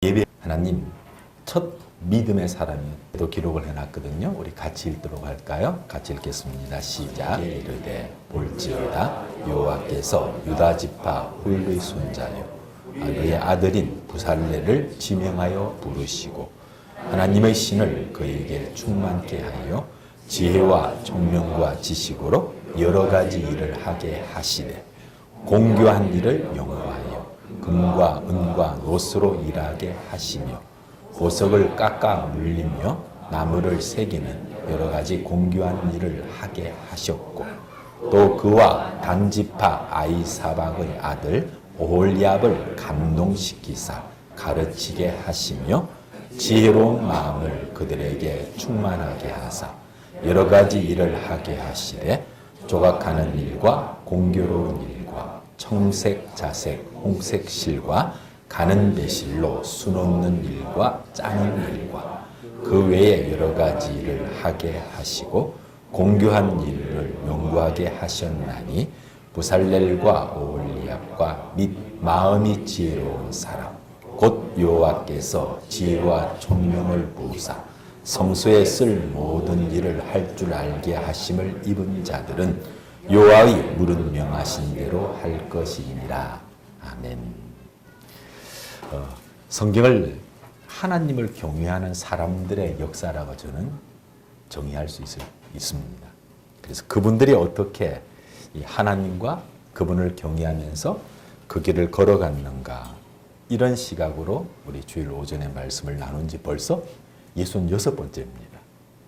예배 하나님 첫 믿음의 사람이 또 기록을 해놨거든요. 우리 같이 읽도록 할까요? 같이 읽겠습니다. 시작. 이르되 볼지어다 여호와께서 유다 지파 훌의 손자요 그의 아들인 부살레를 지명하여 부르시고 하나님의 신을 그에게 충만케 하여 지혜와 총명과 지식으로 여러 가지 일을 하게 하시되 공교한 일을 영화하여 금과 은과 노스로 일하게 하시며 보석을 깎아 물리며 나무를 새기는 여러 가지 공교한 일을 하게 하셨고 또 그와 단지파 아이사박의 아들 오홀리압을 감동시키사 가르치게 하시며 지혜로운 마음을 그들에게 충만하게 하사 여러 가지 일을 하게 하시되 조각하는 일과 공교로운 일과 청색, 자색, 홍색 실과 가는 배실로 수놓는 일과 짜는 일과 그 외에 여러 가지 일을 하게 하시고 공교한 일을 연구하게 하셨나니 부살렐과 오홀리압과 및 마음이 지혜로운 사람 곧 여호와께서 지혜와 총명을 부으사 성소에 쓸 모든 일을 할 줄 알게 하심을 입은 자들은 여호와의 물은 명하신 대로 할 것이니라. 아멘. 성경을 하나님을 경외하는 사람들의 역사라고 저는 정의할 수 있습니다. 그래서 그분들이 어떻게 이 하나님과 그분을 경외하면서 그 길을 걸어갔는가 이런 시각으로 우리 주일 오전에 말씀을 나눈 지 벌써 66번째입니다.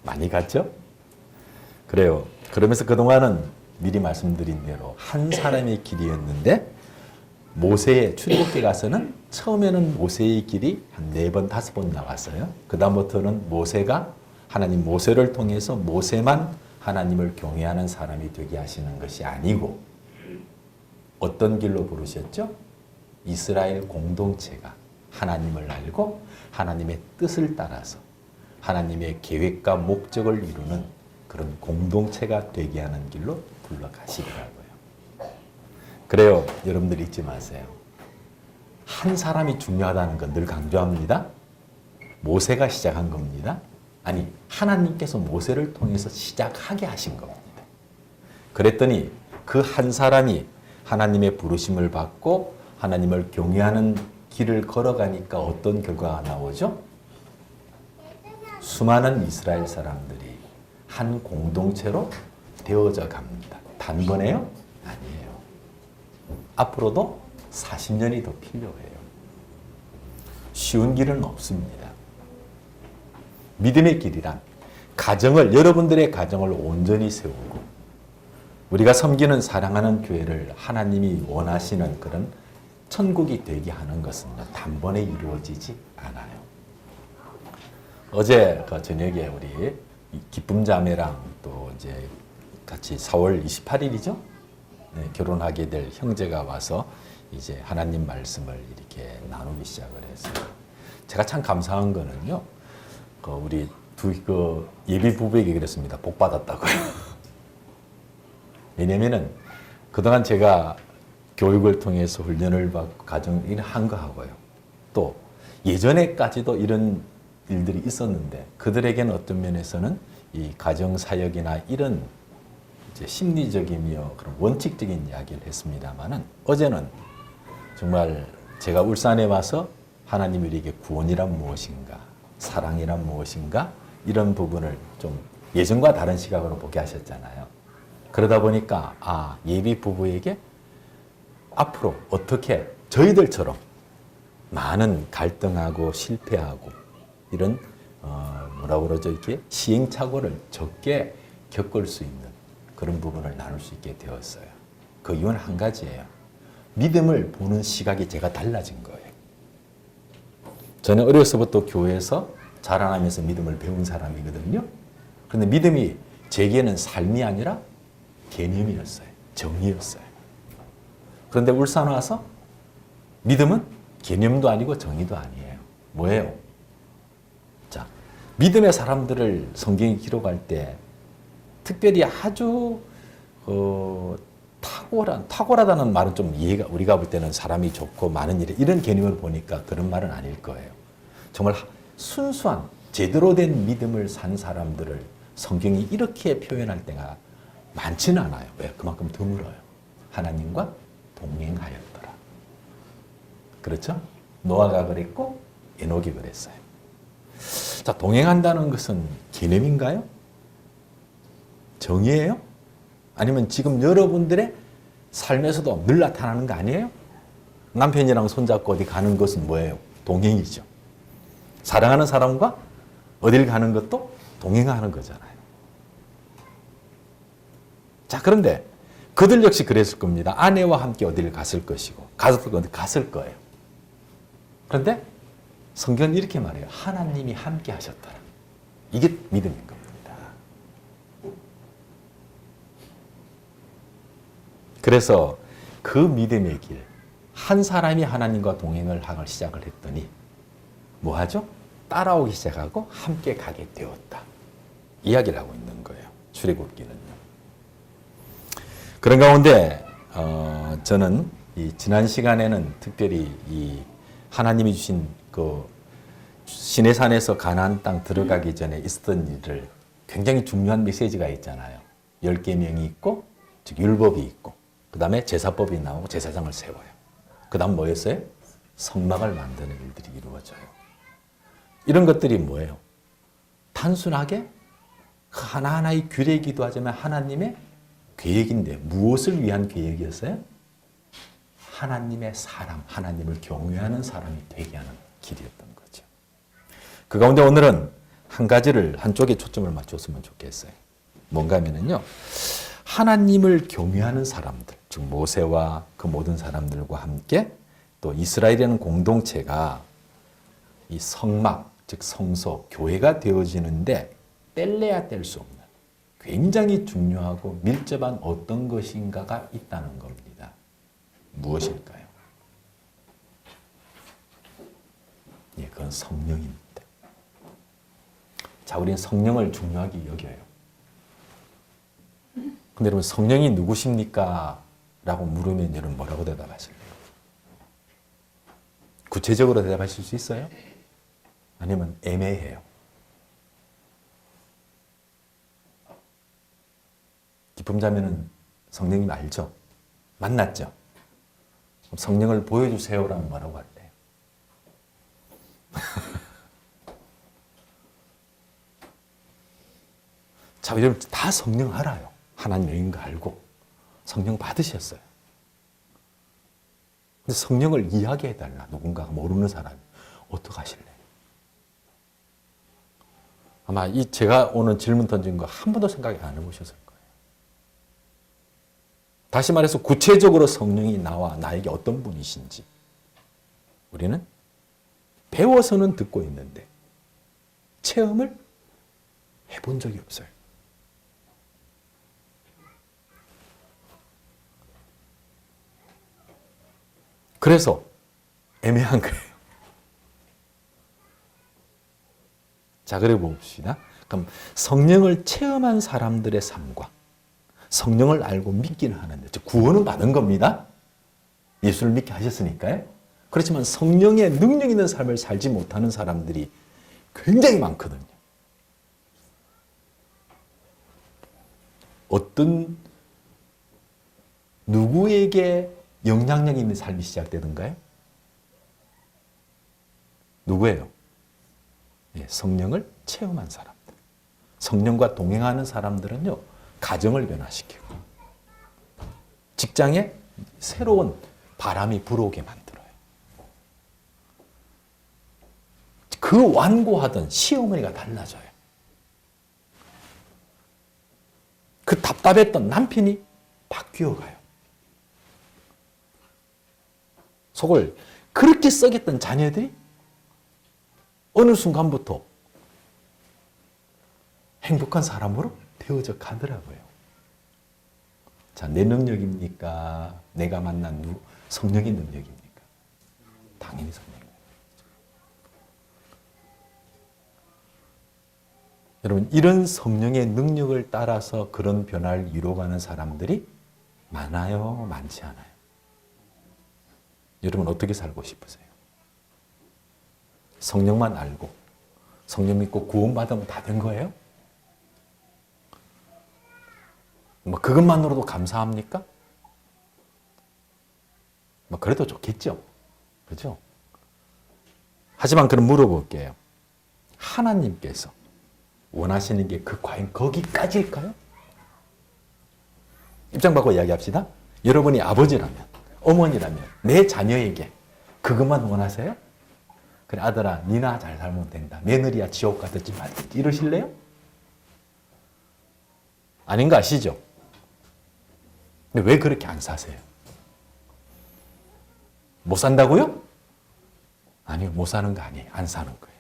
많이 갔죠? 그래요. 그러면서 그동안은 미리 말씀드린 대로 한 사람의 길이었는데 모세의 출애굽기 가서는 처음에는 모세의 길이 한 4번, 5번 나왔어요. 그 다음부터는 모세가 하나님 모세를 통해서 모세만 하나님을 경외하는 사람이 되게 하시는 것이 아니고 어떤 길로 부르셨죠? 이스라엘 공동체가 하나님을 알고 하나님의 뜻을 따라서 하나님의 계획과 목적을 이루는 그런 공동체가 되게 하는 길로 불러가시더라고요. 그래요. 여러분들 잊지 마세요. 한 사람이 중요하다는 건 늘 강조합니다. 모세가 시작한 겁니다. 아니, 하나님께서 모세를 통해서 시작하게 하신 겁니다. 그랬더니 그 한 사람이 하나님의 부르심을 받고 하나님을 경외하는 길을 걸어가니까 어떤 결과가 나오죠? 수많은 이스라엘 사람들이 한 공동체로 되어져 갑니다. 단번에요? 아니에요. 앞으로도 40년이 더 필요해요. 쉬운 길은 없습니다. 믿음의 길이란 여러분들의 가정을 온전히 세우고 우리가 섬기는 사랑하는 교회를 하나님이 원하시는 그런 천국이 되게 하는 것은 단번에 이루어지지 않아요. 어제 그 저녁에 우리 기쁨 자매랑 또 이제 같이 4월 28일이죠? 네, 결혼하게 될 형제가 와서 이제 하나님 말씀을 이렇게 나누기 시작을 했어요. 제가 참 감사한 거는요, 우리 두 예비 부부에게 그랬습니다. 복 받았다고요. 왜냐면은 그동안 제가 교육을 통해서 훈련을 받고 가정 일을 한 거하고요. 또 예전에까지도 이런 일들이 있었는데 그들에게는 어떤 면에서는 이 가정 사역이나 이런 이제 심리적이며 그런 원칙적인 이야기를 했습니다만은 어제는 정말 제가 울산에 와서 하나님이 우리에게 구원이란 무엇인가, 사랑이란 무엇인가 이런 부분을 좀 예전과 다른 시각으로 보게 하셨잖아요. 그러다 보니까 예비 부부에게 앞으로 어떻게 저희들처럼 많은 갈등하고 실패하고 이런 뭐라고 그러죠? 이렇게 시행착오를 적게 겪을 수 있는 그런 부분을 나눌 수 있게 되었어요. 그 이유는 한 가지예요. 믿음을 보는 시각이 제가 달라진 거예요. 저는 어려서부터 교회에서 자라나면서 믿음을 배운 사람이거든요. 그런데 믿음이 제게는 삶이 아니라 개념이었어요. 정의였어요. 그런데 울산 와서 믿음은 개념도 아니고 정의도 아니에요. 뭐예요? 자, 믿음의 사람들을 성경이 기록할 때 특별히 아주 탁월하다는 말은 좀 이해가 우리가 볼 때는 사람이 좋고 많은 일에 이런 개념을 보니까 그런 말은 아닐 거예요. 정말 순수한 제대로 된 믿음을 산 사람들을 성경이 이렇게 표현할 때가 많지는 않아요. 왜? 그만큼 드물어요. 하나님과 동행하였더라. 그렇죠? 노아가 그랬고 에녹이 그랬어요. 자, 동행한다는 것은 개념인가요? 정의예요? 아니면 지금 여러분들의 삶에서도 늘 나타나는 거 아니에요? 남편이랑 손잡고 어디 가는 것은 뭐예요? 동행이죠. 사랑하는 사람과 어딜 가는 것도 동행하는 거잖아요. 자, 그런데 그들 역시 그랬을 겁니다. 아내와 함께 어디를 갔을 것이고 갔을 거예요. 그런데 성경은 이렇게 말해요. 하나님이 함께 하셨더라. 이게 믿음인 겁니다. 그래서 그 믿음의 길, 한 사람이 하나님과 동행을 하기 시작을 했더니 뭐 하죠? 따라오기 시작하고 함께 가게 되었다. 이야기를 하고 있는 거예요. 출애굽기는요. 그런 가운데 저는 이 지난 시간에는 특별히 이 하나님이 주신 그 시내산에서 가나안 땅 들어가기 전에 있었던 일을 굉장히 중요한 메시지가 있잖아요. 10계명이 있고 즉 율법이 있고 그 다음에 제사법이 나오고 제사장을 세워요. 그 다음 뭐였어요? 성막을 만드는 일들이 이루어져요. 이런 것들이 뭐예요? 단순하게 그 하나하나의 규례이기도 하지만 하나님의 계획인데 무엇을 위한 계획이었어요? 하나님의 사람, 하나님을 경외하는 사람이 되게 하는 길이었던 거죠. 그 가운데 오늘은 한 가지를 한쪽에 초점을 맞췄으면 좋겠어요. 뭔가 하면은요. 하나님을 경외하는 사람들, 즉 모세와 그 모든 사람들과 함께 또 이스라엘이라는 공동체가 이 성막, 즉 성소, 교회가 되어지는데 뗄래야 뗄 수 없는 굉장히 중요하고 밀접한 어떤 것인가가 있다는 겁니다. 무엇일까요? 예, 그건 성령입니다. 자, 우리는 성령을 중요하게 여겨요. 근데 여러분 성령이 누구십니까? 라고 물으면 여러분 뭐라고 대답하실래요? 구체적으로 대답하실 수 있어요? 아니면 애매해요? 기쁨자매는 성령님 알죠? 만났죠? 성령을 보여주세요라면 뭐라고 할래요? 자, 여러분 다 성령 알아요. 하나님인 거 알고 성령 받으셨어요. 근데 성령을 이야기해달라. 누군가가 모르는 사람이 어떡하실래요? 아마 이 제가 오늘 질문 던진 거 한 번도 생각 안 해보셨을 거예요. 다시 말해서 구체적으로 성령이 나와 나에게 어떤 분이신지 우리는 배워서는 듣고 있는데 체험을 해본 적이 없어요. 그래서 애매한 거예요. 자, 그래 봅시다. 그럼 성령을 체험한 사람들의 삶과 성령을 알고 믿기는 하는데, 즉 구원은 받은 겁니다. 예수를 믿게 하셨으니까요. 그렇지만 성령의 능력 있는 삶을 살지 못하는 사람들이 굉장히 많거든요. 어떤 누구에게 영향력 있는 삶이 시작되던가요? 누구예요? 예, 성령을 체험한 사람들. 성령과 동행하는 사람들은요, 가정을 변화시키고 직장에 새로운 바람이 불어오게 만들어요. 그 완고하던 시어머니가 달라져요. 그 답답했던 남편이 바뀌어 가요. 속을 그렇게 썩였던 자녀들이 어느 순간부터 행복한 사람으로 되어져 가더라고요. 자, 내 능력입니까? 내가 만난 성령의 능력입니까? 당연히 성령입니다. 여러분, 이런 성령의 능력을 따라서 그런 변화를 이루어가는 사람들이 많아요? 많지 않아요? 여러분 어떻게 살고 싶으세요? 성령만 알고 성령 믿고 구원받으면 다 된 거예요? 뭐 그것만으로도 감사합니까? 뭐 그래도 좋겠죠. 그죠? 하지만 그럼 물어볼게요. 하나님께서 원하시는 게 과연 거기까지일까요? 입장 바꿔 이야기합시다. 여러분이 아버지라면, 어머니라면 내 자녀에게 그것만 원하세요? 그래 아들아 니나 잘 살면 된다. 며느리야 지옥 가든지 말든지 이러실래요? 아닌 거 아시죠? 근데 왜 그렇게 안 사세요? 못 산다고요? 아니요, 못 사는 거 아니에요. 안 사는 거예요.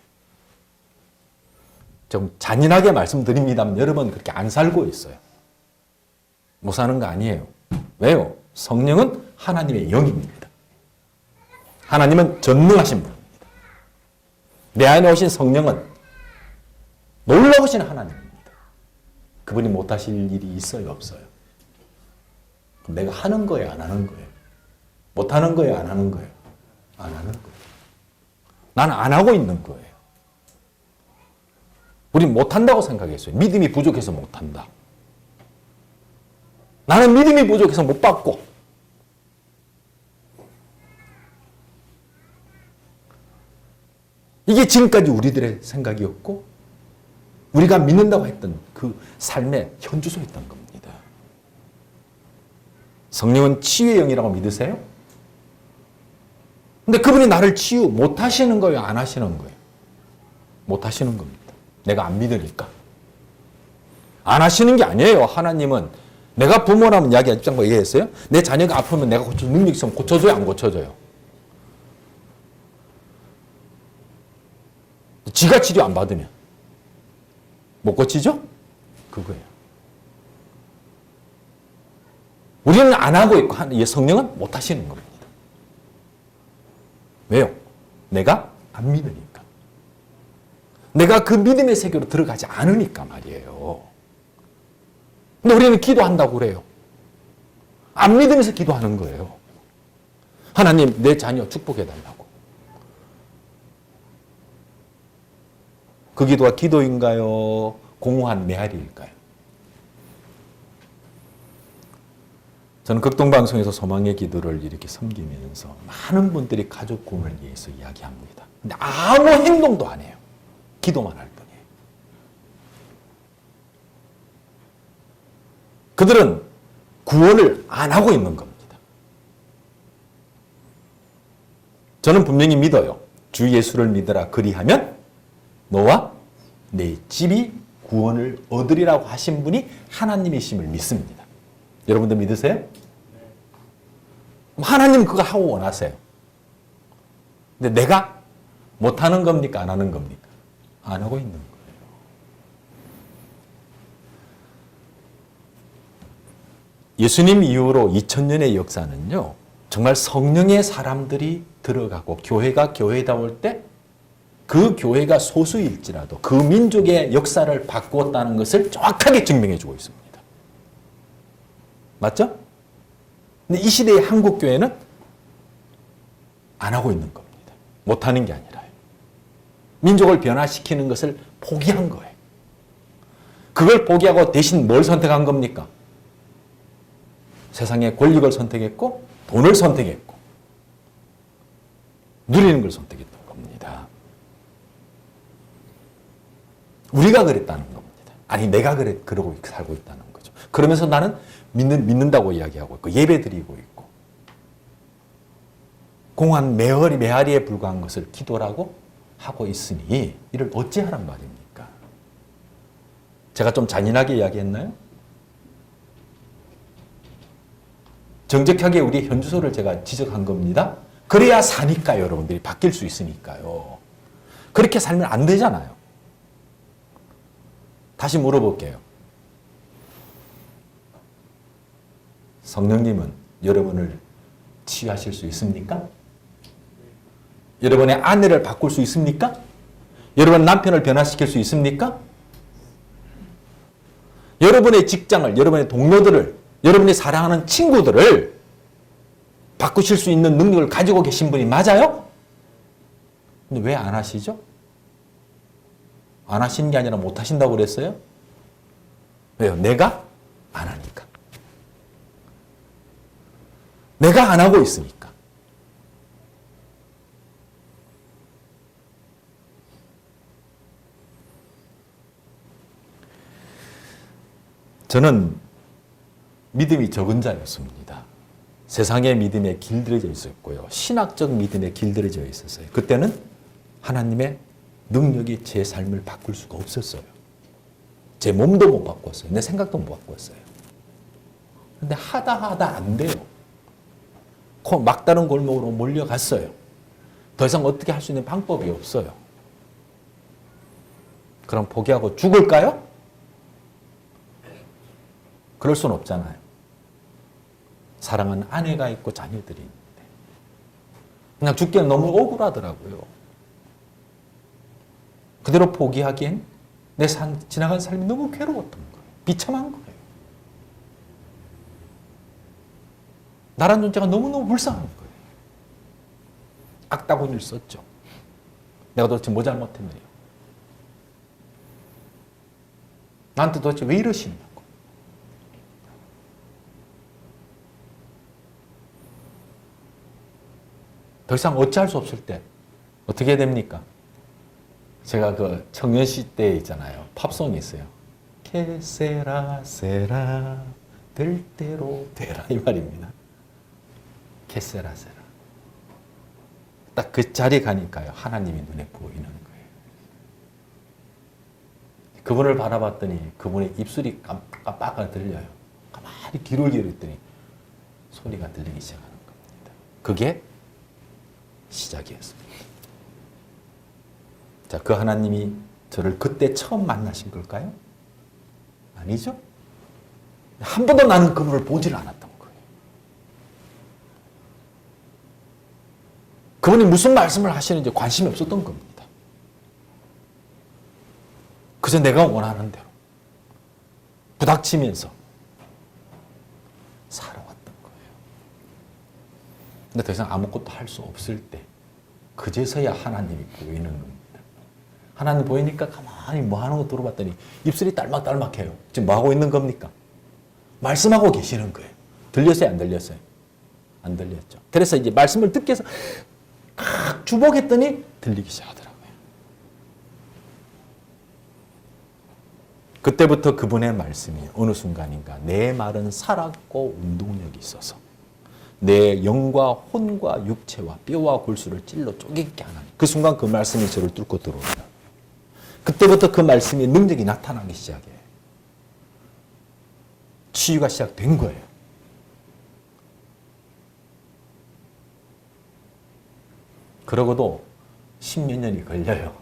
좀 잔인하게 말씀드립니다만 여러분 그렇게 안 살고 있어요. 못 사는 거 아니에요. 왜요? 성령은 하나님의 영입니다. 하나님은 전능하신 분입니다. 내 안에 오신 성령은 놀라우신 하나님입니다. 그분이 못하실 일이 있어요, 없어요? 그럼 내가 하는 거예요, 안 하는 거예요? 못하는 거예요, 안 하는 거예요? 안 하는 거예요. 나는 안 하고 있는 거예요. 우린 못한다고 생각했어요. 믿음이 부족해서 못한다. 나는 믿음이 부족해서 못 받고. 이게 지금까지 우리들의 생각이었고 우리가 믿는다고 했던 그 삶의 현주소였던 겁니다. 성령은 치유의 영이라고 믿으세요? 근데 그분이 나를 치유 못 하시는 거예요? 안 하시는 거예요? 못 하시는 겁니다. 내가 안 믿으니까. 안 하시는 게 아니에요. 하나님은 내가 부모라면 이야기 입장과 얘기했어요. 내 자녀가 아프면 내가 능력이 있으면 고쳐줘요? 안 고쳐줘요? 지가 치료 안 받으면 못 고치죠? 그거예요. 우리는 안 하고 있고 성령은 못 하시는 겁니다. 왜요? 내가 안 믿으니까. 내가 그 믿음의 세계로 들어가지 않으니까 말이에요. 근데 우리는 기도한다고 그래요. 안 믿으면서 기도하는 거예요. 하나님, 내 자녀 축복해달라고. 그 기도가 기도인가요? 공허한 메아리일까요? 저는 극동방송에서 소망의 기도를 이렇게 섬기면서 많은 분들이 가족 구원을 위해서 이야기합니다. 근데 아무 행동도 안 해요. 기도만 할 뿐이에요. 그들은 구원을 안 하고 있는 겁니다. 저는 분명히 믿어요. 주 예수를 믿으라 그리하면 너와 내 집이 구원을 얻으리라고 하신 분이 하나님이심을 믿습니다. 여러분들 믿으세요? 하나님 그거 하고 원하세요. 근데 내가 못하는 겁니까? 안 하는 겁니까? 안 하고 있는 거예요. 예수님 이후로 2000년의 역사는요. 정말 성령의 사람들이 들어가고 교회가 교회다울 때 그 교회가 소수일지라도 그 민족의 역사를 바꾸었다는 것을 정확하게 증명해주고 있습니다. 맞죠? 근데 이 시대의 한국교회는 안 하고 있는 겁니다. 못하는 게 아니라요. 민족을 변화시키는 것을 포기한 거예요. 그걸 포기하고 대신 뭘 선택한 겁니까? 세상의 권력을 선택했고 돈을 선택했고 누리는 걸 선택했던 겁니다. 우리가 그랬다는 겁니다. 아니 내가 그러고 살고 있다는 거죠. 그러면서 나는 믿는다고 이야기하고 있고 예배드리고 있고 공한 메아리에 불과한 것을 기도라고 하고 있으니 이를 어찌하란 말입니까? 제가 좀 잔인하게 이야기했나요? 정직하게 우리의 현주소를 제가 지적한 겁니다. 그래야 사니까 여러분들이 바뀔 수 있으니까요. 그렇게 살면 안 되잖아요. 다시 물어볼게요. 성령님은 여러분을 치유하실 수 있습니까? 여러분의 아내를 바꿀 수 있습니까? 여러분 남편을 변화시킬 수 있습니까? 여러분의 직장을, 여러분의 동료들을, 여러분이 사랑하는 친구들을 바꾸실 수 있는 능력을 가지고 계신 분이 맞아요? 근데 왜 안 하시죠? 안 하시는 게 아니라 못 하신다고 그랬어요? 왜요? 내가 안 하니까. 내가 안 하고 있으니까. 저는 믿음이 적은 자였습니다. 세상의 믿음에 길들여져 있었고요. 신학적 믿음에 길들여져 있었어요. 그때는 하나님의 능력이 제 삶을 바꿀 수가 없었어요. 제 몸도 못 바꿨어요. 내 생각도 못 바꿨어요. 근데 하다 안 돼요. 막다른 골목으로 몰려갔어요. 더 이상 어떻게 할 수 있는 방법이 없어요. 그럼 포기하고 죽을까요? 그럴 수는 없잖아요. 사랑하는 아내가 있고 자녀들이 있는데. 그냥 죽기엔 너무 억울하더라고요. 그대로 포기하기엔 내 지나간 삶이 너무 괴로웠던 거예요. 비참한 거예요. 나란 존재가 너무너무 불쌍한 거예요. 악다구니를 썼죠. 내가 도대체 뭐 잘못했느냐. 나한테 도대체 왜 이러시느냐고. 더 이상 어찌할 수 없을 때 어떻게 됩니까? 제가 그 청년시 때 있잖아요. 팝송이 있어요. 케세라 세라 될 대로 되라 이 말입니다. 케세라 세라. 딱 그 자리에 가니까요. 하나님이 눈에 보이는 거예요. 그분을 바라봤더니 그분의 입술이 깜빡 들려요. 가만히 귀를 기울였더니 소리가 들리기 시작하는 겁니다. 그게 시작이었습니다. 자, 그 하나님이 저를 그때 처음 만나신 걸까요? 아니죠. 한 번도 나는 그분을 보질 않았던 거예요. 그분이 무슨 말씀을 하시는지 관심이 없었던 겁니다. 그저 내가 원하는 대로 부닥치면서 살아왔던 거예요. 근데 더 이상 아무것도 할 수 없을 때 그제서야 하나님이 보이는 겁니다. 하나님 보이니까 가만히 뭐 하는 거 들어봤더니 입술이 딸막딸막해요. 지금 뭐 하고 있는 겁니까? 말씀하고 계시는 거예요. 들렸어요? 안 들렸어요? 안 들렸죠. 그래서 이제 말씀을 듣기 위해서 주목했더니 들리기 시작하더라고요. 그때부터 그분의 말씀이 어느 순간인가 내 말은 살았고 운동력이 있어서 내 영과 혼과 육체와 뼈와 골수를 찔러 쪼개게 하나니 그 순간 그 말씀이 저를 뚫고 들어옵니다. 그때부터 그 말씀의 능력이 나타나기 시작해요. 치유가 시작된 거예요. 그러고도 10몇 년이 걸려요.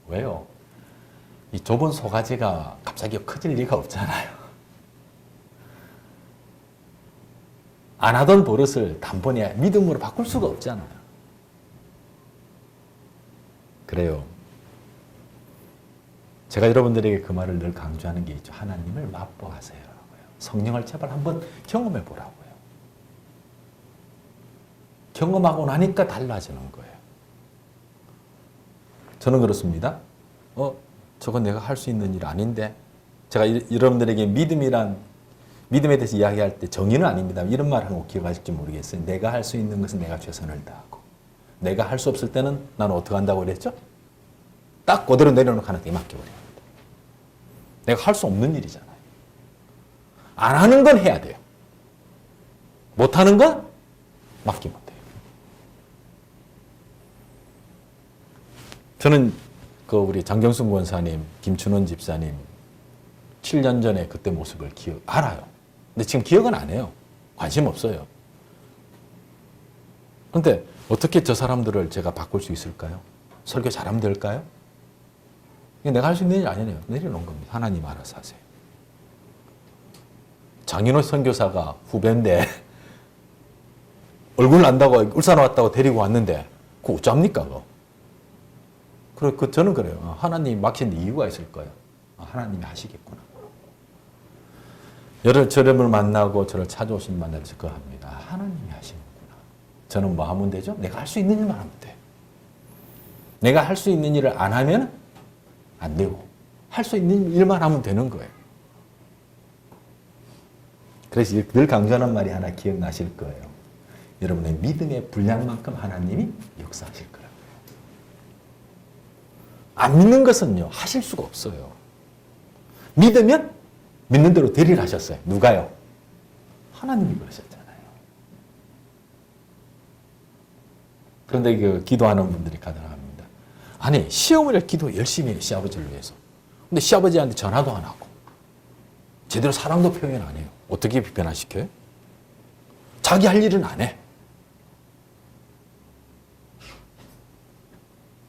왜요? 이 좁은 소가지가 갑자기 커질 리가 없잖아요. 안 하던 버릇을 단번에 믿음으로 바꿀 수가 없잖아요. 그래요. 제가 여러분들에게 그 말을 늘 강조하는 게 있죠. 하나님을 맛보아세요. 성령을 제발 한번 경험해 보라고요. 경험하고 나니까 달라지는 거예요. 저는 그렇습니다. 저건 내가 할 수 있는 일 아닌데. 제가 여러분들에게 믿음에 대해서 이야기할 때 정의는 아닙니다. 이런 말 하는 거 기억하실지 모르겠어요. 내가 할 수 있는 것은 내가 최선을 다하고 내가 할 수 없을 때는 나는 어떻게 한다고 그랬죠? 딱 그대로 내려놓고 하나님께 맡겨버립니다. 내가 할 수 없는 일이잖아요. 안 하는 건 해야 돼요. 못하는 건 맡기면 돼요. 저는 우리 장경순 권사님, 김춘원 집사님 7년 전에 그때 모습을 알아요. 근데 지금 기억은 안 해요. 관심 없어요. 그런데 어떻게 저 사람들을 제가 바꿀 수 있을까요? 설교 잘하면 될까요? 내가 할 수 있는 일 아니네요. 내려놓은 겁니다. 하나님 알아서 하세요. 장인호 선교사가 후배인데 얼굴 난다고 울산 왔다고 데리고 왔는데 그거 어쩝니까? 저는 그래요. 하나님 맡긴 이유가 있을 거예요. 하나님이 하시겠구나. 저를 만나고 저를 찾아오신 만나서 그거 합니다. 하나님이 하시는구나. 저는 뭐 하면 되죠? 내가 할 수 있는 일만 하면 돼. 내가 할 수 있는 일을 안 하면 안 되고 할 수 있는 일만 하면 되는 거예요. 그래서 늘 강조하는 말이 하나 기억나실 거예요. 여러분의 믿음의 분량만큼 하나님이 역사하실 거라고요. 안 믿는 것은요, 하실 수가 없어요. 믿으면 믿는 대로 되리라 하셨어요. 누가요? 하나님이 그러셨잖아요. 그런데 기도하는 분들이 가능합니다. 아니, 시어머니를 기도 열심히 해요. 시아버지를 위해서. 근데 시아버지한테 전화도 안 하고 제대로 사랑도 표현 안 해요. 어떻게 변화시켜요? 자기 할 일은 안 해.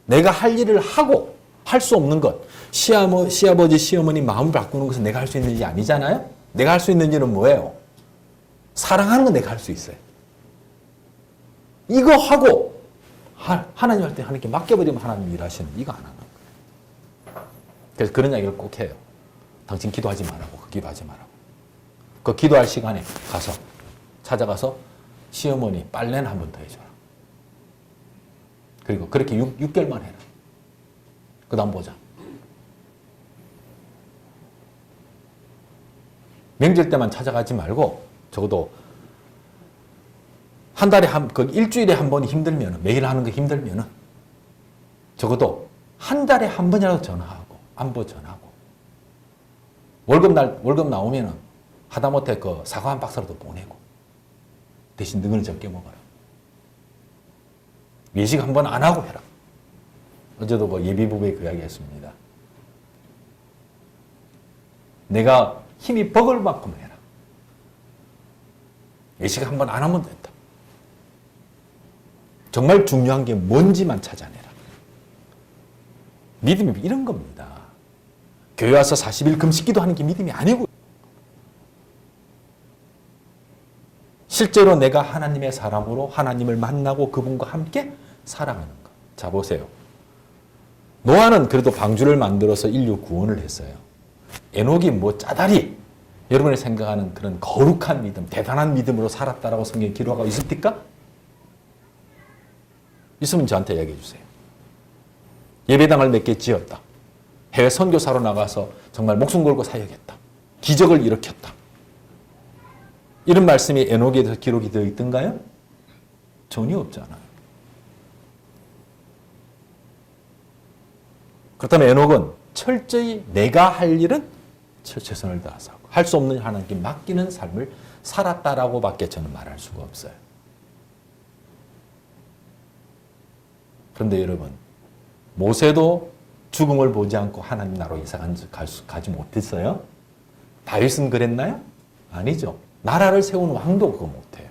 내가 할 일을 하고 할 수 없는 것. 시아버지, 시어머니 마음을 바꾸는 것은 내가 할 수 있는 일이 아니잖아요? 내가 할 수 있는 일은 뭐예요? 사랑하는 건 내가 할 수 있어요. 이거 하고 하나님 할 때 하나님께 맡겨버리면 하나님 일하시는 이거 안 하는 거예요. 그래서 그런 이야기를 꼭 해요. 당신 기도하지 말라고. 기도하지 말라고. 그 기도할 시간에 찾아가서 시어머니 빨래는 한 번 더 해줘라. 그리고 그렇게 6개월만 해라. 그 다음 보자. 명절 때만 찾아가지 말고 적어도 한 달에 일주일에 한 번이 힘들면, 매일 하는 거 힘들면 적어도 한 달에 한 번이라도 전화하고 안부 전하고 월급 나오면 하다못해 사과 한 박스라도 보내고 대신 능을 적게 먹어라. 외식 한 번 안 하고 해라. 어제도 예비부부에 그 이야기 했습니다. 내가 힘이 벅을 만큼 해라. 외식 한 번 안 하면 된다. 정말 중요한 게 뭔지만 찾아내라. 믿음이 이런 겁니다. 교회 와서 40일 금식기도 하는 게 믿음이 아니고 실제로 내가 하나님의 사람으로 하나님을 만나고 그분과 함께 살아가는 것. 자, 보세요. 노아는 그래도 방주를 만들어서 인류 구원을 했어요. 에녹이 짜다리 여러분이 생각하는 그런 거룩한 믿음, 대단한 믿음으로 살았다라고 성경에 기록하고 있습니까? 있으면 저한테 얘기해 주세요. 예배당을 몇 개 지었다. 해외 선교사로 나가서 정말 목숨 걸고 사역했다. 기적을 일으켰다. 이런 말씀이 에녹에 대해서 기록이 되어 있던가요? 전혀 없잖아요. 그렇다면 에녹은 철저히 내가 할 일은 최선을 다해서 하고 할 수 없는 하나님께 맡기는 삶을 살았다라고 밖에 저는 말할 수가 없어요. 그런데 여러분, 모세도 죽음을 보지 않고 하나님 나라로 이사 가지 못했어요? 다윗은 그랬나요? 아니죠. 나라를 세운 왕도 그거 못해요.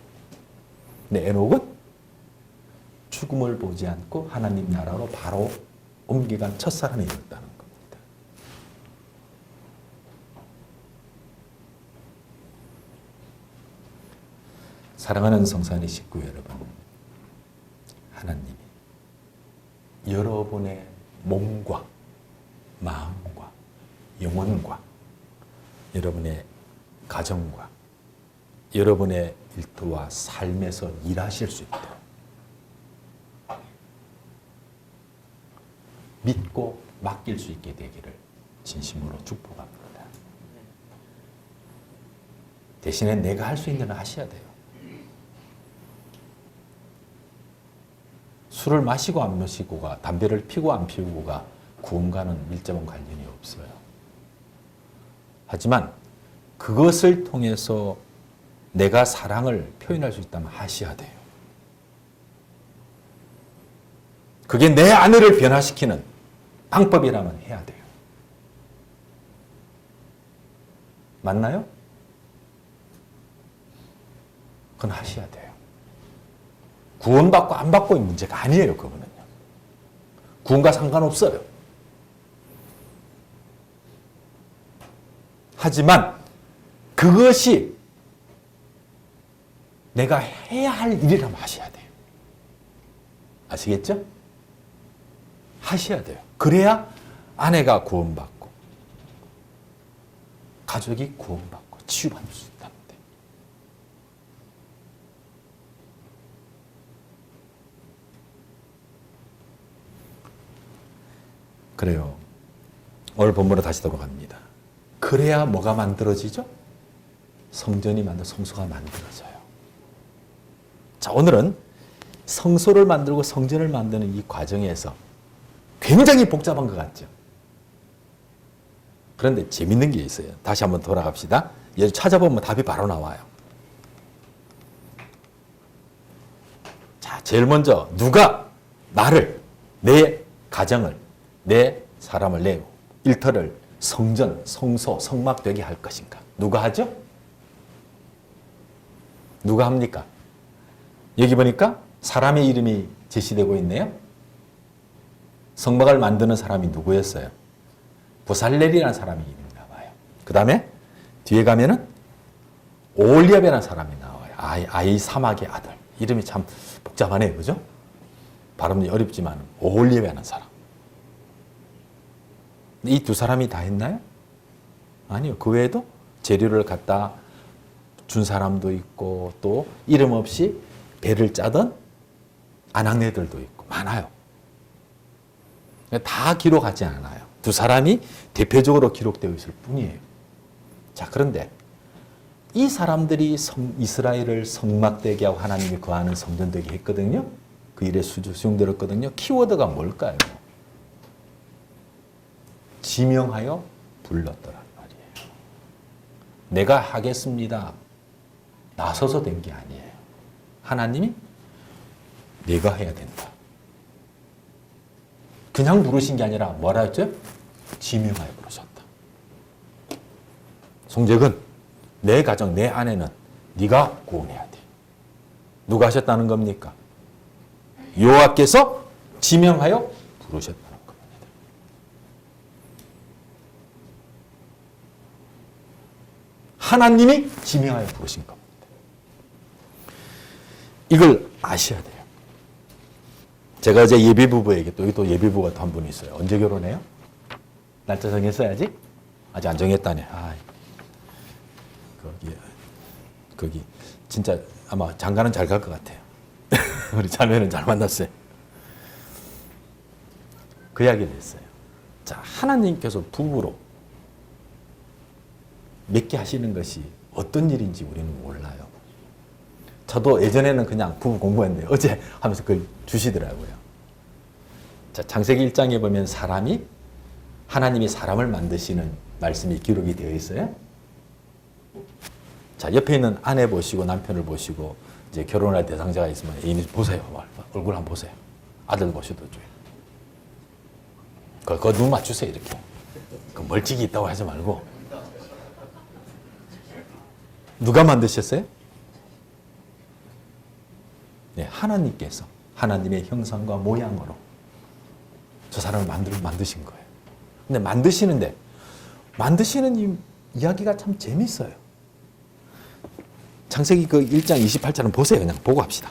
근데 에녹은 죽음을 보지 않고 하나님 나라로 바로 옮겨간 첫사람이 되었다는 겁니다. 사랑하는 성산의 식구 여러분, 하나님이 여러분의 몸과 마음과 영혼과 여러분의 가정과 여러분의 일터와 삶에서 일하실 수 있도록 믿고 맡길 수 있게 되기를 진심으로 축복합니다. 대신에 내가 할 수 있는 걸 하셔야 돼요. 술을 마시고 안 마시고가, 담배를 피고 안 피우고가 구원과는 밀접한 관련이 없어요. 하지만 그것을 통해서 내가 사랑을 표현할 수 있다면 하셔야 돼요. 그게 내 아내를 변화시키는 방법이라면 해야 돼요. 맞나요? 그건 하셔야 돼요. 구원받고 안 받고의 문제가 아니에요, 그거는요. 구원과 상관없어요. 하지만 그것이 내가 해야 할 일이라면 하셔야 돼요. 아시겠죠? 하셔야 돼요. 그래야 아내가 구원받고 가족이 구원받고 치유받을 수 있답니다. 그래요. 오늘 본문으로 다시 돌아갑니다. 그래야 뭐가 만들어지죠? 성전이 성소가 만들어져요. 자, 오늘은 성소를 만들고 성전을 만드는 이 과정에서 굉장히 복잡한 것 같죠? 그런데 재밌는 게 있어요. 다시 한번 돌아갑시다. 얘를 찾아보면 답이 바로 나와요. 자, 제일 먼저 누가 나를, 내 가정을, 내 사람을, 내 일터를 성전, 성소, 성막 되게 할 것인가? 누가 하죠? 누가 합니까? 여기 보니까 사람의 이름이 제시되고 있네요. 성막을 만드는 사람이 누구였어요? 부살렐이라는 사람이 이름이 나와요. 그 다음에 뒤에 가면은 오홀리압이라는 사람이 나와요. 아이사막의 아들. 이름이 참 복잡하네요. 그죠? 발음이 어렵지만 오홀리압이라는 사람. 이 두 사람이 다 했나요? 아니요. 그 외에도 재료를 갖다 준 사람도 있고 또 이름 없이 배를 짜던 아낙네들도 있고 많아요. 다 기록하지 않아요. 두 사람이 대표적으로 기록되어 있을 뿐이에요. 자, 그런데 이 사람들이 이스라엘을 성막되게 하고 하나님이 거하는 성전되게 했거든요. 그 일에 수용되었거든요. 키워드가 뭘까요? 지명하여 불렀더란 말이에요. 내가 하겠습니다. 나서서 된 게 아니에요. 하나님이 내가 해야 된다. 그냥 부르신 게 아니라 뭐라 했죠? 지명하여 부르셨다. 송재근, 내 가정, 내 아내는 네가 구원해야 돼. 누가 하셨다는 겁니까? 여호와께서 지명하여 부르셨다는 겁니다. 하나님이 지명하여 부르신 겁니다. 이걸 아셔야 돼요. 제가 어제 예비부부에게 또 예비부가 한 분이 있어요. 언제 결혼해요? 날짜 정했어야지? 아직 안 정했다네. 거기 진짜 아마 장가는 잘 갈 것 같아요. 우리 자매는 잘 만났어요. 그 이야기를 했어요. 자, 하나님께서 부부로 맺게 하시는 것이 어떤 일인지 우리는 몰라요. 저도 예전에는 그냥 부부 공부했는데 어제 하면서 그걸 주시더라고요. 자, 창세기 1장에 보면 하나님이 사람을 만드시는 말씀이 기록이 되어 있어요. 자, 옆에 있는 아내 보시고 남편을 보시고 이제 결혼할 대상자가 있으면 애인이 보세요. 얼굴 한번 보세요. 아들 보셔도 줘요. 그거 눈 맞추세요. 이렇게. 그 멀찍이 있다고 하지 말고. 누가 만드셨어요? 네, 하나님께서 하나님의 형상과 모양으로 저 사람을 만드신 거예요. 근데 만드시는 이 이야기가 참 재밌어요. 창세기 그 1장 28절은 보세요. 그냥 보고 합시다.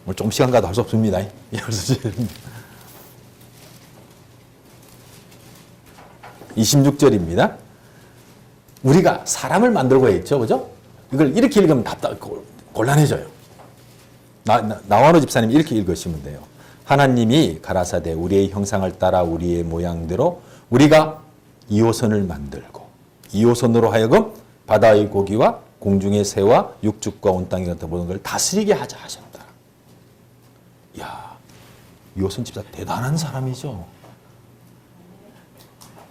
오늘 좀 시간 가도 할 수 없습니다. 26절입니다. 우리가 사람을 만들고 했죠. 그죠? 이걸 이렇게 읽으면 곤란해져요. 나와노 집사님 이렇게 읽으시면 돼요. 하나님이 가라사대 우리의 형상을 따라 우리의 모양대로 우리가 이호선을 만들고 이호선으로 하여금 바다의 고기와 공중의 새와 육축과 온 땅의 같은 모든 걸 다스리게 하자 하셨다. 이야, 이호선 집사 대단한 사람이죠.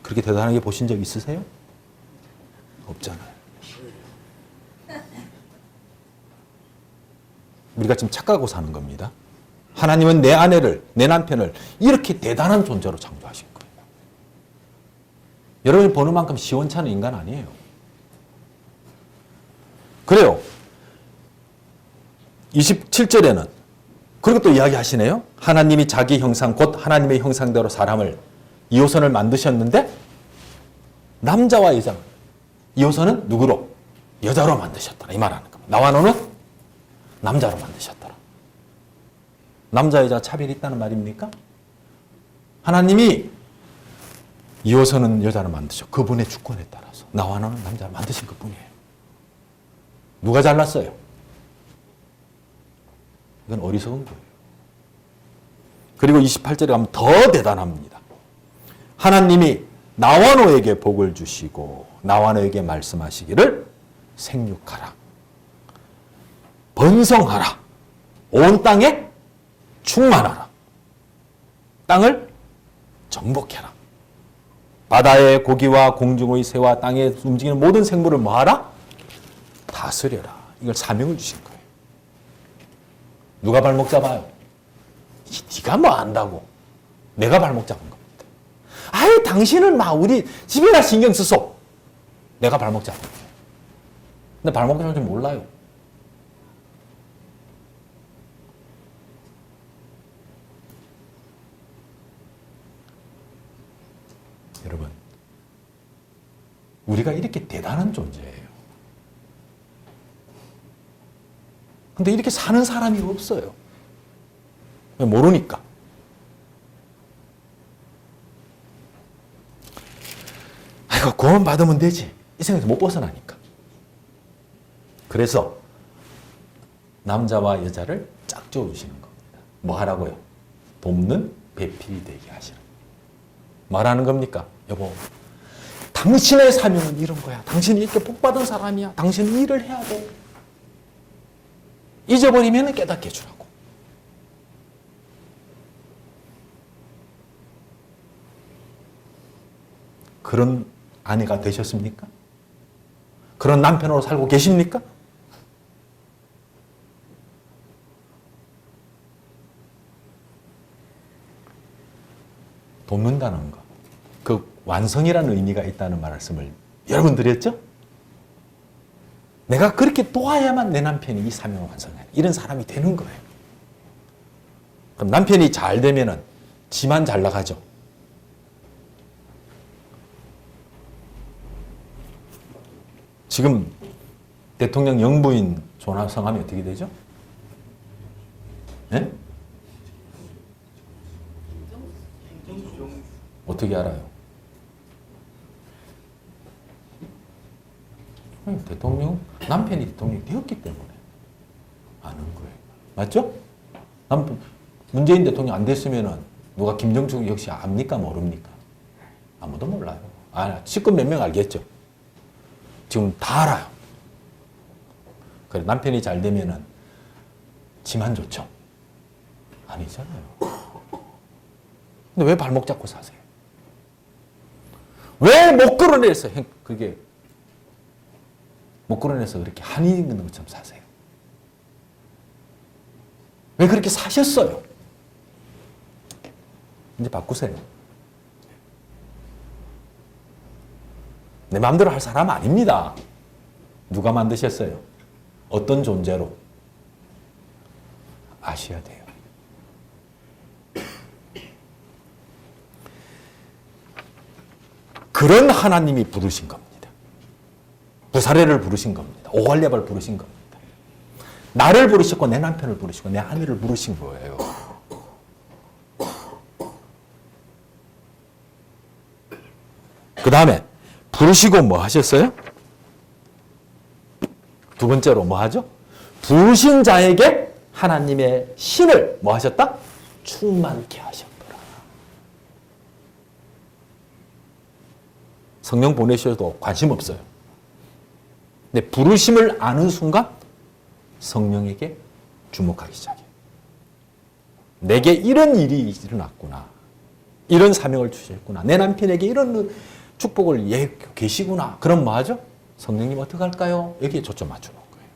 그렇게 대단하게 보신 적 있으세요? 없잖아요. 우리가 지금 착각하고 사는 겁니다. 하나님은 내 아내를, 내 남편을 이렇게 대단한 존재로 창조하신 거예요. 여러분이 보는 만큼 시원찮은 인간 아니에요. 그래요. 27절에는 그리고 또 이야기하시네요. 하나님이 자기 형상, 곧 하나님의 형상대로 사람을 이호선을 만드셨는데 남자와 여자, 이호선은 누구로? 여자로 만드셨더라. 이 말하는 겁니다. 나와노는 남자로 만드셨더라. 남자, 여자 차별이 있다는 말입니까? 하나님이 이호선은 여자를 만드셨고 그분의 주권에 따라서 나와노는 남자를 만드신 것뿐이에요. 누가 잘났어요? 이건 어리석은 거예요. 그리고 28절에 가면 더 대단합니다. 하나님이 나와 너에게 복을 주시고 나와 너에게 말씀하시기를 생육하라. 번성하라. 온 땅에 충만하라. 땅을 정복해라. 바다의 고기와 공중의 새와 땅에 움직이는 모든 생물을 뭐하라? 다스려라. 이걸 사명을 주신 거예요. 누가 발목 잡아요? 네가 뭐 안다고. 내가 발목 잡은 겁니다. 아유, 당신은 막 우리 집에나 신경 쓰소. 내가 발목 잡은 거예요. 근데 발목 잡을 줄 몰라요. 여러분, 우리가 이렇게 대단한 존재예요. 근데 이렇게 사는 사람이 없어요. 모르니까. 아이고, 구원 받으면 되지. 이 생각에서 못 벗어나니까. 그래서 남자와 여자를 짝지어 주시는 겁니다. 뭐 하라고요? 돕는 배필이 되게 하시라. 말하는 겁니까? 여보, 당신의 사명은 이런 거야. 당신이 이렇게 복받은 사람이야. 당신은 일을 해야 돼. 잊어버리면 깨닫게 해주라고. 그런 아내가 되셨습니까? 그런 남편으로 살고 계십니까? 돕는다는 것, 그 완성이라는 의미가 있다는 말씀을 여러 번 드렸죠? 내가 그렇게 도와야만 내 남편이 이 사명을 완성해. 이런 사람이 되는 거예요. 그럼 남편이 잘 되면은 지만 잘 나가죠. 지금 대통령 영부인 성함이 어떻게 되죠? 네? 어떻게 알아요? 대통령, 남편이 대통령이 되었기 때문에 아는 거예요. 맞죠? 문재인 대통령 안 됐으면은 누가 김정숙 역시 압니까? 모릅니까? 아무도 몰라요. 식구 몇 명 알겠죠? 지금 다 알아요. 그래, 남편이 잘 되면은 지만 좋죠? 아니잖아요. 근데 왜 발목 잡고 사세요? 왜 못 끌어내서 그게 못 끌어내서 그렇게 한이 있는 것처럼 사세요? 왜 그렇게 사셨어요? 이제 바꾸세요. 내 마음대로 할 사람 아닙니다. 누가 만드셨어요? 어떤 존재로? 아셔야 돼요. 그런 하나님이 부르신 겁니다. 부사례를 부르신 겁니다. 오갈렙을 부르신 겁니다. 나를 부르셨고 내 남편을 부르시고 내 아내를 부르신 거예요. 그 다음에 부르시고 뭐 하셨어요? 두 번째로 뭐 하죠? 부르신 자에게 하나님의 신을 뭐 하셨다? 충만케 하셨더라. 성령 보내셔도 관심 없어요. 근데 부르심을 아는 순간 성령에게 주목하기 시작해요. 내게 이런 일이 일어났구나. 이런 사명을 주셨구나. 내 남편에게 이런 축복을 계시구나. 그럼 뭐 하죠? 성령님 어떻게 할까요? 여기에 초점 맞추는 거예요.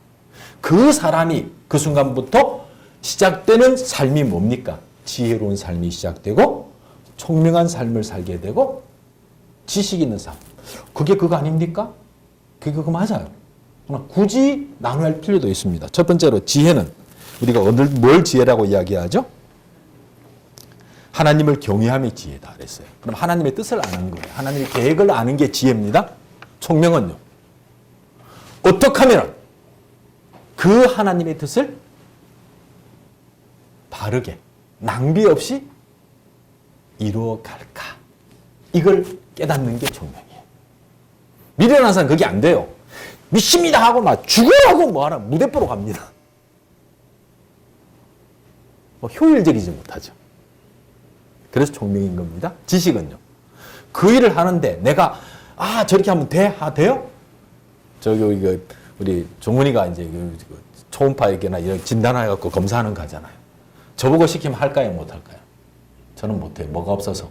그 사람이 그 순간부터 시작되는 삶이 뭡니까? 지혜로운 삶이 시작되고 총명한 삶을 살게 되고 지식 있는 삶. 그게 그거 아닙니까? 그게 그거 맞아요. 그러나 굳이 나눠야 할 필요도 있습니다. 첫 번째로 지혜는 우리가 오늘 뭘 지혜라고 이야기하죠? 하나님을 경외함이 지혜다 그랬어요. 그럼 하나님의 뜻을 아는 거예요. 하나님의 계획을 아는 게 지혜입니다. 총명은요. 어떻게 하면 그 하나님의 뜻을 바르게 낭비 없이 이루어갈까? 이걸 깨닫는 게 총명이에요. 미련한 사람 그게 안 돼요. 믿습니다 하고 막 죽으라고 뭐하라 무대뽀로 갑니다. 효율적이지 못하죠. 그래서 총명인 겁니다. 지식은요. 그 일을 하는데 내가 저렇게 하면 돼요? 저기 우리 종훈이가 이제 초음파에게나 이런 진단해갖고 검사하는 거 하잖아요. 저보고 시키면 할까요? 못 할까요? 저는 못해요. 뭐가 없어서?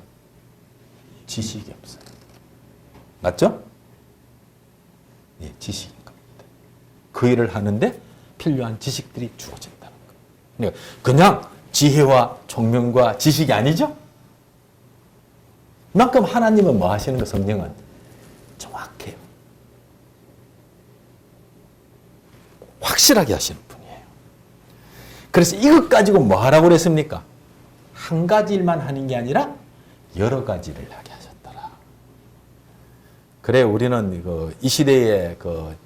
지식이 없어요. 맞죠? 예, 지식인 겁니다. 그 일을 하는데 필요한 지식들이 주어진다는 거예요. 그냥 지혜와 총명과 지식이 아니죠? 그만큼 하나님은 뭐 하시는 거, 성령은 정확해요. 확실하게 하시는 분이에요. 그래서 이것 가지고 뭐 하라고 그랬습니까? 한 가지 일만 하는 게 아니라 여러 가지를 하게 하셨더라. 그래 우리는 이 시대의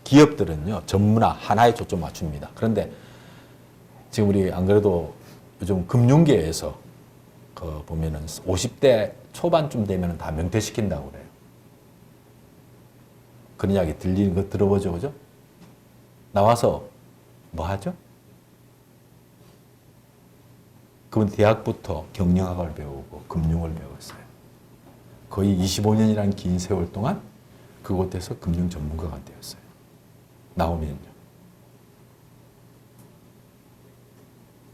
기업들은요, 전문화 하나에 초점 맞춥니다. 그런데 지금 우리 안 그래도 요즘 금융계에서 보면은 50대 초반쯤 되면은 다 명퇴시킨다고 그래요. 그런 이야기 들리는 거 들어보죠, 그죠? 나와서 뭐 하죠? 그분 대학부터 경영학을 배우고 금융을 배웠어요. 거의 25년이라는 긴 세월 동안 그곳에서 금융 전문가가 되었어요. 나오면요.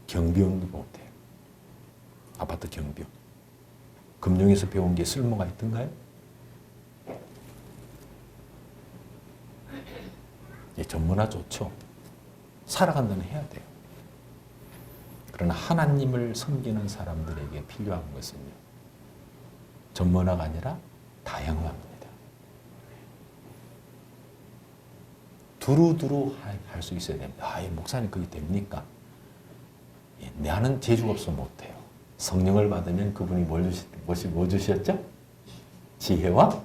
경비원도 못해요. 아파트 경비원. 금융에서 배운 게 쓸모가 있던가요? 예, 전문화 좋죠. 살아간다는 해야 돼요. 그러나 하나님을 섬기는 사람들에게 필요한 것은요, 전문화가 아니라 다양합니다. 두루두루 할 수 있어야 됩니다. 목사님 그게 됩니까? 예, 나는 재주가 없어 못해요. 성령을 받으면 그분이 뭐 주셨죠? 지혜와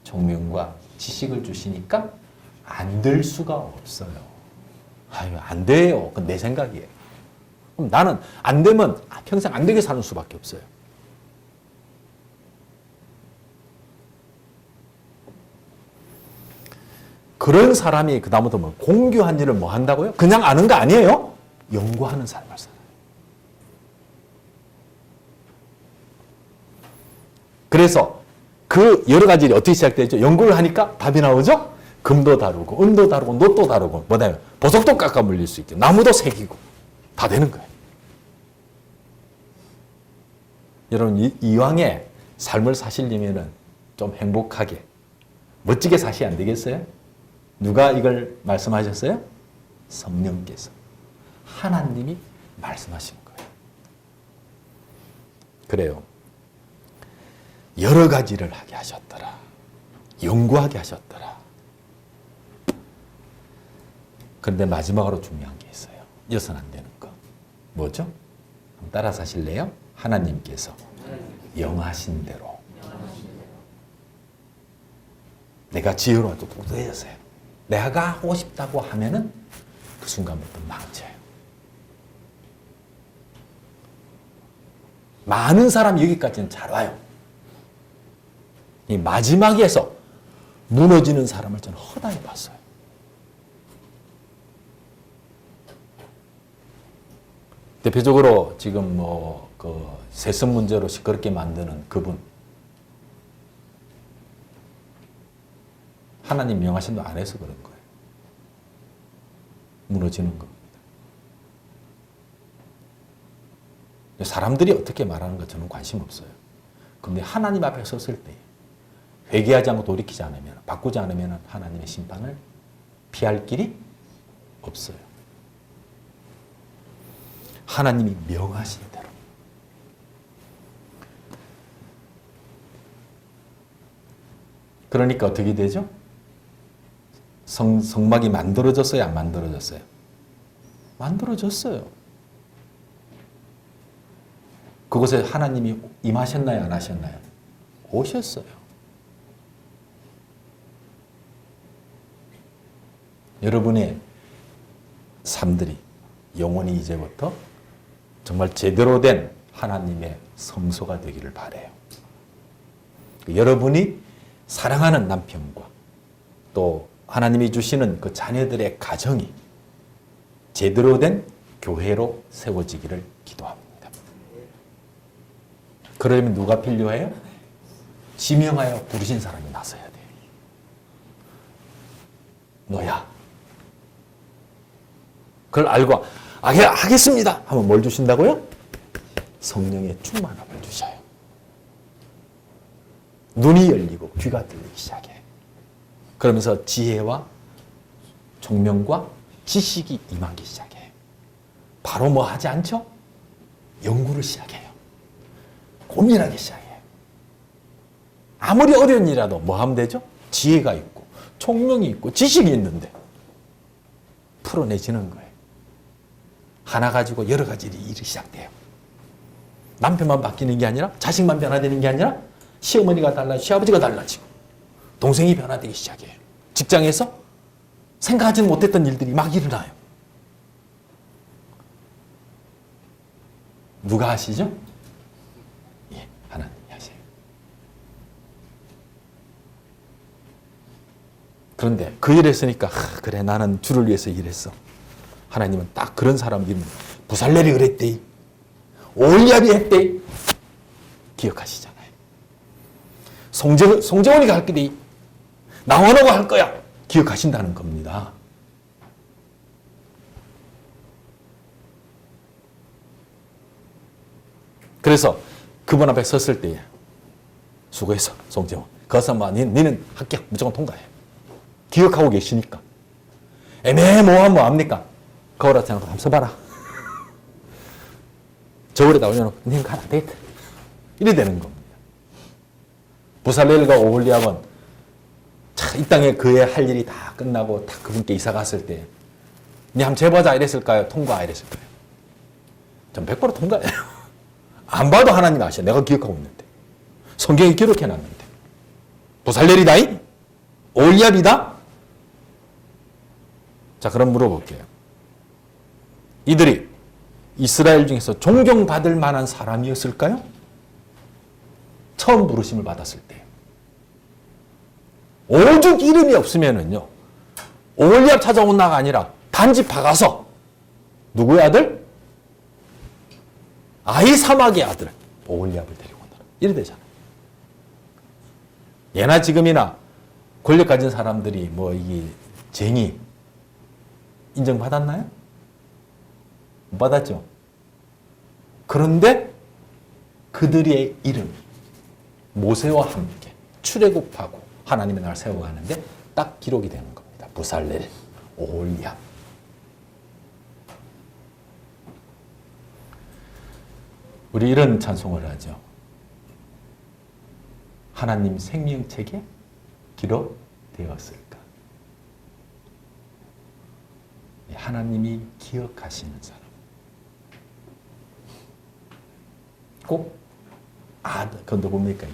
총명과 지식을 주시니까 안 될 수가 없어요. 안 돼요. 그건 내 생각이에요. 그럼 나는 안 되면 평생 안 되게 사는 수밖에 없어요. 그런 사람이 그다음부터 뭐 공교한 일을 뭐 한다고요? 그냥 아는 거 아니에요? 연구하는 삶을 살아요. 그래서 그 여러 가지 일이 어떻게 시작되죠? 연구를 하니까 답이 나오죠? 금도 다루고, 은도 다루고, 놋도 다루고, 뭐냐면 보석도 깎아 물릴 수 있게, 나무도 새기고, 다 되는 거예요. 여러분, 이왕에 삶을 사시려면은 좀 행복하게, 멋지게 사셔야 안 되겠어요? 누가 이걸 말씀하셨어요? 성령께서. 하나님이 말씀하신 거예요. 그래요. 여러 가지를 하게 하셨더라. 연구하게 하셨더라. 그런데 마지막으로 중요한 게 있어요. 이어서는 안 되는 거. 뭐죠? 따라서 하실래요? 하나님께서 영하신 대로. 내가 지혜로워도 도도해졌어요. 내가 하고 싶다고 하면은 그 순간부터 망쳐요. 많은 사람이 여기까지는 잘 와요. 이 마지막에서 무너지는 사람을 저는 허다히 봤어요. 대표적으로 지금 세습 문제로 시끄럽게 만드는 그분. 하나님 명하신도 안 해서 그런 거예요. 무너지는 겁니다. 사람들이 어떻게 말하는 거 저는 관심 없어요. 그런데 하나님 앞에 섰을 때 회개하지 않고 돌이키지 않으면, 바꾸지 않으면 하나님의 심판을 피할 길이 없어요. 하나님이 명하신 대로. 그러니까 어떻게 되죠? 성막이 만들어졌어요? 안 만들어졌어요? 만들어졌어요. 그곳에 하나님이 임하셨나요? 안 하셨나요? 오셨어요. 여러분의 삶들이 영원히 이제부터 정말 제대로 된 하나님의 성소가 되기를 바라요. 여러분이 사랑하는 남편과 또 하나님이 주시는 그 자녀들의 가정이 제대로 된 교회로 세워지기를 기도합니다. 그러려면 누가 필요해요? 지명하여 부르신 사람이 나서야 돼요. 너야. 그걸 알고 하겠습니다 하면 뭘 주신다고요? 성령의 충만함을 주셔요. 눈이 열리고 귀가 들리기 시작해. 그러면서 지혜와 총명과 지식이 임하기 시작해. 바로 뭐 하지 않죠? 연구를 시작해요. 고민하기 시작해요. 아무리 어려운 일이라도 뭐 하면 되죠? 지혜가 있고 총명이 있고 지식이 있는데 풀어내지는 거예요. 하나 가지고 여러 가지 일이 시작돼요. 남편만 바뀌는 게 아니라 자식만 변화되는 게 아니라 시어머니가 달라지고 시아버지가 달라지고 동생이 변화되기 시작해요. 직장에서 생각하지 못했던 일들이 막 일어나요. 누가 하시죠? 예, 하나님이 하세요. 그런데 그 일을 했으니까 그래 나는 주를 위해서 일했어. 하나님은 딱 그런 사람 이름 부살렐이 그랬대. 올리압이 했대. 기억하시잖아요. 송재원이가 할 거니 나원호가 할 거야. 기억하신다는 겁니다. 그래서 그분 앞에 섰을 때 수고했어 송재원. 거기서 니는 합격 무조건 통과해. 기억하고 계시니까. 애매모호하면 뭐합니까? 거울에 생각하고 한번 써봐라. 저울에다 올려놓고 니는 가라 안 되겠다. 이래 되는 겁니다. 부살렐과 오홀리압은 이 땅에 그의 할 일이 다 끝나고 다 그분께 이사 갔을 때 니 한번 재보자 이랬을까요? 통과 이랬을까요? 전 100% 통과예요. 안 봐도 하나님 아셔. 내가 기억하고 있는데. 성경에 기록해놨는데. 부살렐이다? 오홀리압이다? 자, 그럼 물어볼게요. 이들이 이스라엘 중에서 존경받을 만한 사람이었을까요? 처음 부르심을 받았을 때. 오죽 이름이 없으면은요, 오홀리압 찾아온 나가 아니라 단지 박아서 누구의 아들? 아히사막의 아들 오홀리압을 데리고 온다. 이래 되잖아요. 예나 지금이나 권력 가진 사람들이 뭐 이게 쟁의 인정받았나요? 못 받았죠. 그런데 그들의 이름이 모세와 함께 출애굽하고 하나님의 나라를 세워가는데 딱 기록이 되는 겁니다. 부살렐, 오홀리압. 우리 이런 찬송을 하죠. 하나님 생명책에 기록되었을까? 하나님이 기억하시는 사람. 꼭 그건 또 뭡니까?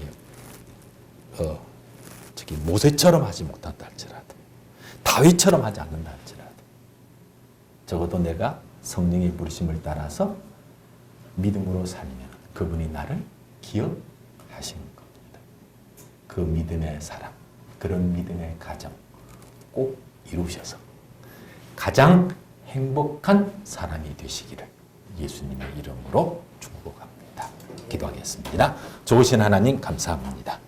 모세처럼 하지 못한다 할지라도 다윗처럼 하지 않는다 할지라도 적어도 내가 성령의 부르심을 따라서 믿음으로 살면 그분이 나를 기억하시는 겁니다. 그 믿음의 사람, 그런 믿음의 가정 꼭 이루셔서 가장 행복한 사람이 되시기를 예수님의 이름으로 축복합니다. 기도하겠습니다. 좋으신 하나님 감사합니다.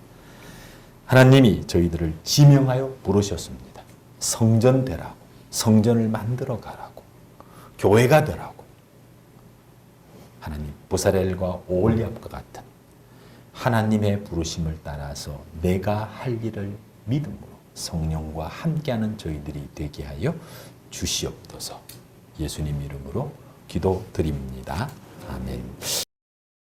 하나님이 저희들을 지명하여 부르셨습니다. 성전 되라고, 성전을 만들어 가라고, 교회가 되라고. 하나님, 부살렐과 오홀리압과 같은 하나님의 부르심을 따라서 내가 할 일을 믿음으로 성령과 함께하는 저희들이 되게 하여 주시옵소서. 예수님 이름으로 기도드립니다. 아멘.